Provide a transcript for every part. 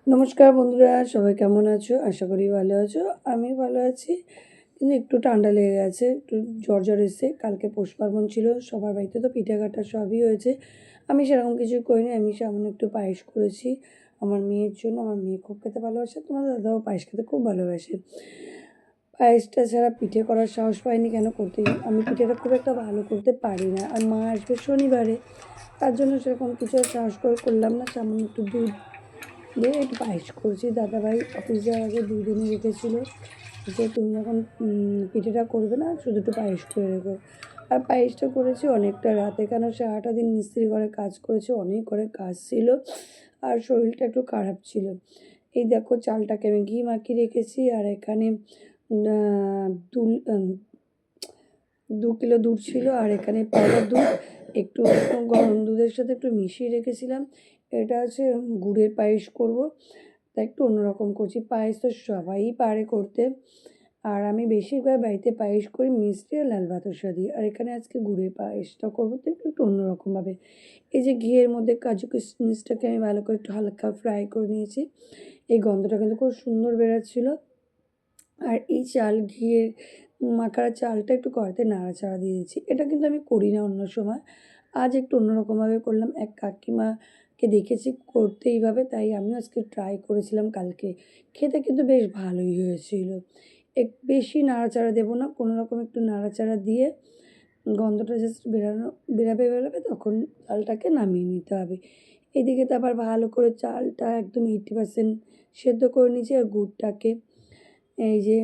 নমস্কার বন্ধুরা, সবাই কেমন আছো? আশা করি ভালো আছো। আমি ভালো আছি। কিন্তু একটু ঠান্ডা লেগে গেছে, একটু জ্বর এসেছে। কালকে পৌষ পার্বণ ছিল, সবার বাড়িতে তো পিঠে-কাটা সবই হয়েছে। আমি সেরকম কিছু করিনি, আমি সামান্য একটু পায়েস করেছি আমার মেয়ের জন্য। আমার মেয়ে খুব খেতে ভালোবাসে, তোমার দাদাও পায়েস খেতে খুব ভালোবাসে। পায়েসটা ছাড়া পিঠে করার সাহস পাইনি, কেন করতে আমি পিঠেটা খুব একটা ভালো করতে পারি না। আর মা আসবে শনিবারে, তার জন্য সেরকম কিছু আর সাহস করে করলাম না। সামান্য একটু দুধ দিয়ে একটু পায়েস করেছি। দাদাভাই অফিস যাওয়ার আগে 2 দিনই রেখেছিল যে তুমি যখন পিঠেটা করবে না, শুধু একটু পায়েস করে রেখো। আর পায়েসটা করেছি অনেকটা রাতে, কেন সারাটা দিন মিস্ত্রি ঘরে কাজ করেছি, অনেক ঘরে কাজ ছিল আর শরীরটা একটু খারাপ ছিল। এই দেখো চালটাকে আমি ঘি মাখিয়ে রেখেছি আর এখানে আ দুল 2 কিলো দুধ ছিল আর এখানে পাউডার দুধ একটু গরম দুধের সাথে একটু মিশিয়ে রেখেছিলাম। এটা হচ্ছে গুড়ের পায়েস করব, তাই একটু অন্যরকম করছি। পায়েস তো সবাই পারে করতে, আর আমি বেশিরভাগ বাড়িতে পায়েস করি মিষ্টি আর লাল বাতাসা দিয়ে। আর এখানে আজকে গুড়ের পায়েসটা করবো, তো একটু একটু অন্যরকমভাবে। এই যে ঘিয়ের মধ্যে কাজু কিশমিশটাকে আমি ভালো করে একটু হালকা ফ্রাই করে নিয়েছি। এই গন্ধটা কিন্তু খুব সুন্দর বেরোচ্ছিল। আর এই চাল ঘিয়ের মাখার চালটা একটু কড়াইতে নাড়াচাড়া দিয়ে দিচ্ছি। এটা কিন্তু আমি করি না অন্য সময়। আজ একটু অন্যরকমভাবে করলাম। এক কাকিমাকে দেখেছি করতে এইভাবে, তাই আমিও আজকে ট্রাই করেছিলাম কালকে। খেতে কিন্তু বেশ ভালোই হয়েছিল। বেশি নাড়াচাড়া দেবো না, কোনো রকম একটু নাড়াচাড়া দিয়ে গন্ধটা জাস্ট বেরাবে তখন চালটাকে নামিয়ে নিতে হবে। এদিকে তো আবার ভালো করে চালটা একদম 80% সেদ্ধ করে নিয়েছি। আর গুড়টাকে এই যে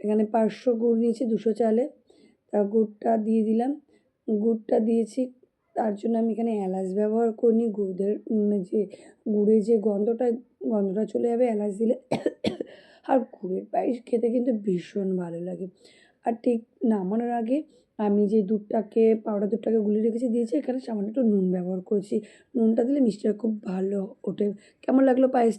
এখানে 500 গুড় নিয়েছি 200 চালে। তা গুড়টা দিয়ে দিলাম। গুড়টা দিয়েছি, তার জন্য আমি এখানে এলাচ ব্যবহার করিনি। যে গুড়ের যে গন্ধটা চলে যাবে এলাচ দিলে। আর গুড়ের পায়েস খেতে কিন্তু ভীষণ ভালো লাগে। আর ঠিক নামানোর আগে আমি যে পাউডার দুধটাকে গুলিয়ে রেখেছি দিয়েছি, এখানে সামান্য একটু নুন ব্যবহার করেছি। নুনটা দিলে মিষ্টিটা খুব ভালো ওঠে। কেমন লাগলো পায়েস?